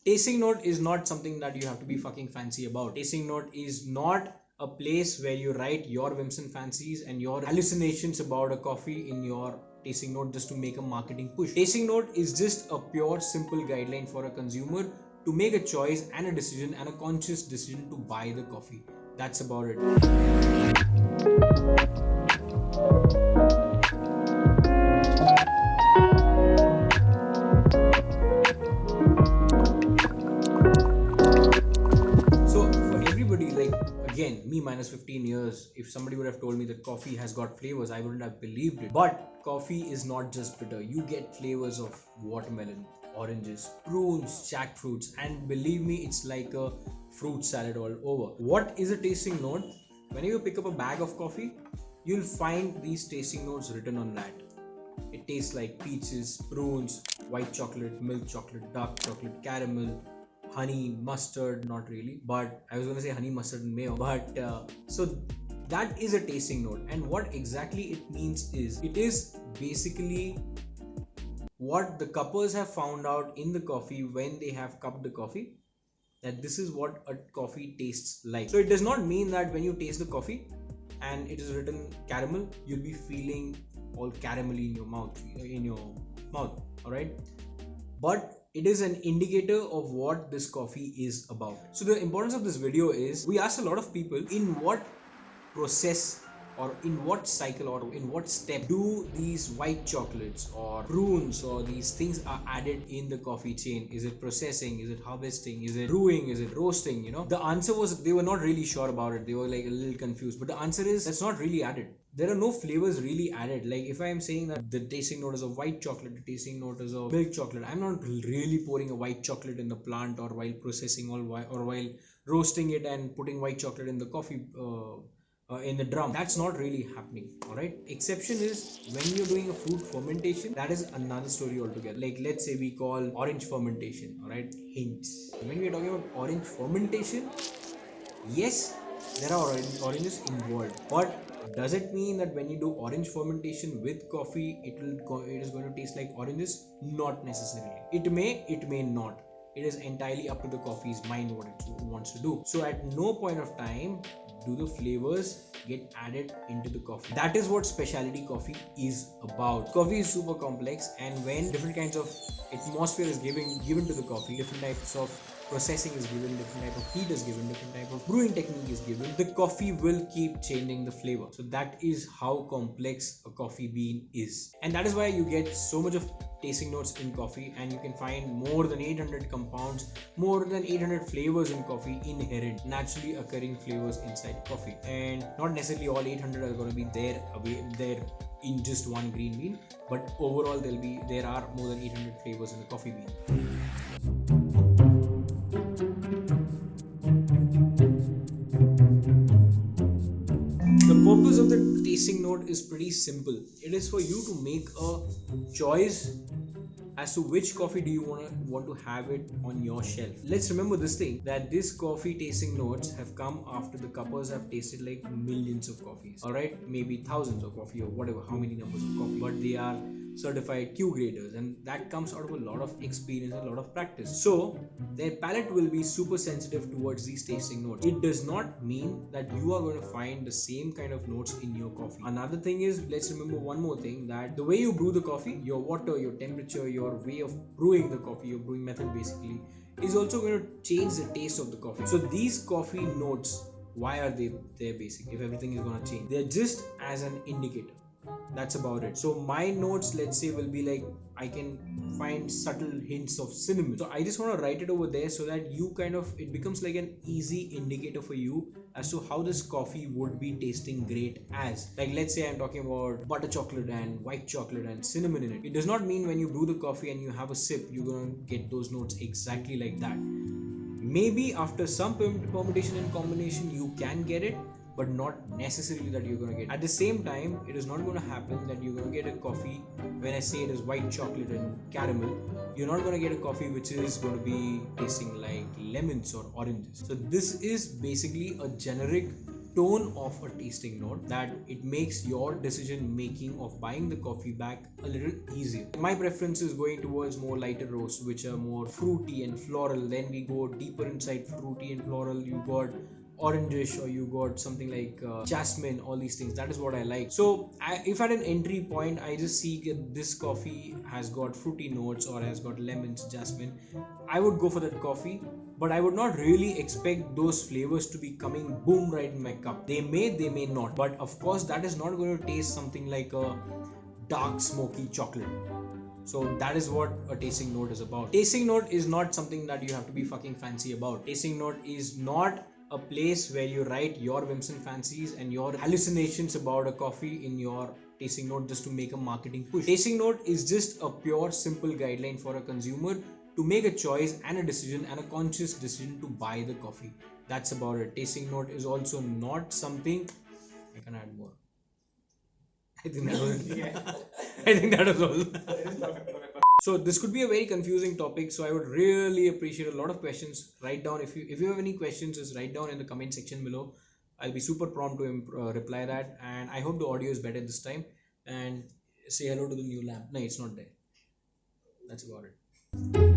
Tasting note is not something that you have to be fucking fancy about. Tasting note is not a place where you write your whims and fancies and your hallucinations about a coffee in your tasting note just to make a marketing push. Tasting note is just a pure, simple guideline for a consumer to make a choice and a decision and a conscious decision to buy the coffee. That's about it. So for everybody, like, again, me minus 15 years, if somebody would have told me that coffee has got flavors, I wouldn't have believed it. But coffee is not just bitter. You get flavors of watermelon, oranges, prunes, jackfruits, and believe me, it's like a fruit salad all over. What is a tasting note? Whenever you pick up a bag of coffee, you'll find these tasting notes written on that. It tastes like peaches, prunes, white chocolate, milk chocolate, dark chocolate, caramel, honey, mustard, not really, but I was going to say honey, mustard, and mayo. But so that is a tasting note. And what exactly it means is it is basically what the cuppers have found out in the coffee when they have cupped the coffee, that this is what a coffee tastes like. So it does not mean that when you taste the coffee and it is written caramel, you'll be feeling all caramelly in your mouth, all right? But it is an indicator of what this coffee is about. So the importance of this video is we asked a lot of people in what process or in what cycle or in what step do these white chocolates or prunes or these things are added in the coffee chain. Is it processing? Is it harvesting? Is it brewing? Is it roasting? The answer was they were not really sure about it. They were like a little confused, but the answer is that's not really added. There are no flavors really added. Like if I am saying that the tasting note is of white chocolate, the tasting note is of milk chocolate, I'm not really pouring a white chocolate in the plant or while processing or while roasting it and putting white chocolate in the coffee in the drum. That's not really happening. All right, exception is when you're doing a fruit fermentation. That is another story altogether. Like let's say we call orange fermentation, all right, hints. When we're talking about orange fermentation, yes, there are oranges involved, but does it mean that when you do orange fermentation with coffee it is going to taste like oranges? Not necessarily. It may not. It is entirely up to the coffee's mind what it wants to do. So at no point of time do the flavors get added into the coffee. That is what specialty coffee is about. Coffee is super complex, and when different kinds of atmosphere is given to the coffee, different types of processing is given, different type of heat is given, different type of brewing technique is given, the coffee will keep changing the flavor. So that is how complex a coffee bean is, and that is why you get so much of tasting notes in coffee, and you can find more than 800 compounds, more than 800 flavors in coffee, inherent, naturally occurring flavors inside coffee. And not necessarily all 800 are going to be there in just one green bean, but overall there are more than 800 flavors in the coffee bean. The purpose of the tasting note is pretty simple. It is for you to make a choice as to which coffee do you want to have it on your shelf. Let's remember this thing, that this coffee tasting notes have come after the cuppers have tasted like millions of coffees, all right, maybe thousands of coffee or whatever, how many numbers of coffee, but they are certified Q graders, and that comes out of a lot of experience, a lot of practice. So their palate will be super sensitive towards these tasting notes. It does not mean that you are going to find the same kind of notes in your coffee. Another thing is, let's remember one more thing, that the way you brew the coffee, your water, your temperature, your way of brewing the coffee, your brewing method basically, is also going to change the taste of the coffee. So these coffee notes, why are they there basically if everything is going to change? They're just as an indicator. That's about it. So my notes, let's say, will be like, I can find subtle hints of cinnamon, so I just want to write it over there so that it becomes like an easy indicator for you as to how this coffee would be tasting great. As like, let's say I'm talking about butter chocolate and white chocolate and cinnamon in it. It does not mean when you brew the coffee and you have a sip you're going to get those notes exactly like that. Maybe after some permutation and combination you can get it, but not necessarily that you're going to get. At the same time, it is not going to happen that you're going to get a coffee, when I say it is white chocolate and caramel, you're not going to get a coffee which is going to be tasting like lemons or oranges. So this is basically a generic tone of a tasting note that it makes your decision making of buying the coffee back a little easier. My preference is going towards more lighter roasts, which are more fruity and floral. Then we go deeper inside fruity and floral. You got orangish, or you got something like jasmine, all these things. That is what I like. So if at an entry point I just see this coffee has got fruity notes or has got lemons, jasmine, I would go for that coffee. But I would not really expect those flavors to be coming boom right in my cup. They may not, but of course that is not going to taste something like a dark smoky chocolate. So that is what a tasting note is about. Tasting note is not something that you have to be fucking fancy about. Tasting note is not a place where you write your whims and fancies and your hallucinations about a coffee in your tasting note just to make a marketing push. Tasting note is just a pure, simple guideline for a consumer to make a choice and a decision and a conscious decision to buy the coffee. That's about it. Tasting note is also not something. I can add more. I think that was I think that was all. So this could be a very confusing topic. So I would really appreciate a lot of questions. Write down if you have any questions, just write down in the comment section below. I'll be super prompt to reply that. And I hope the audio is better this time. And say hello to the new lamp. No, it's not there. That's about it.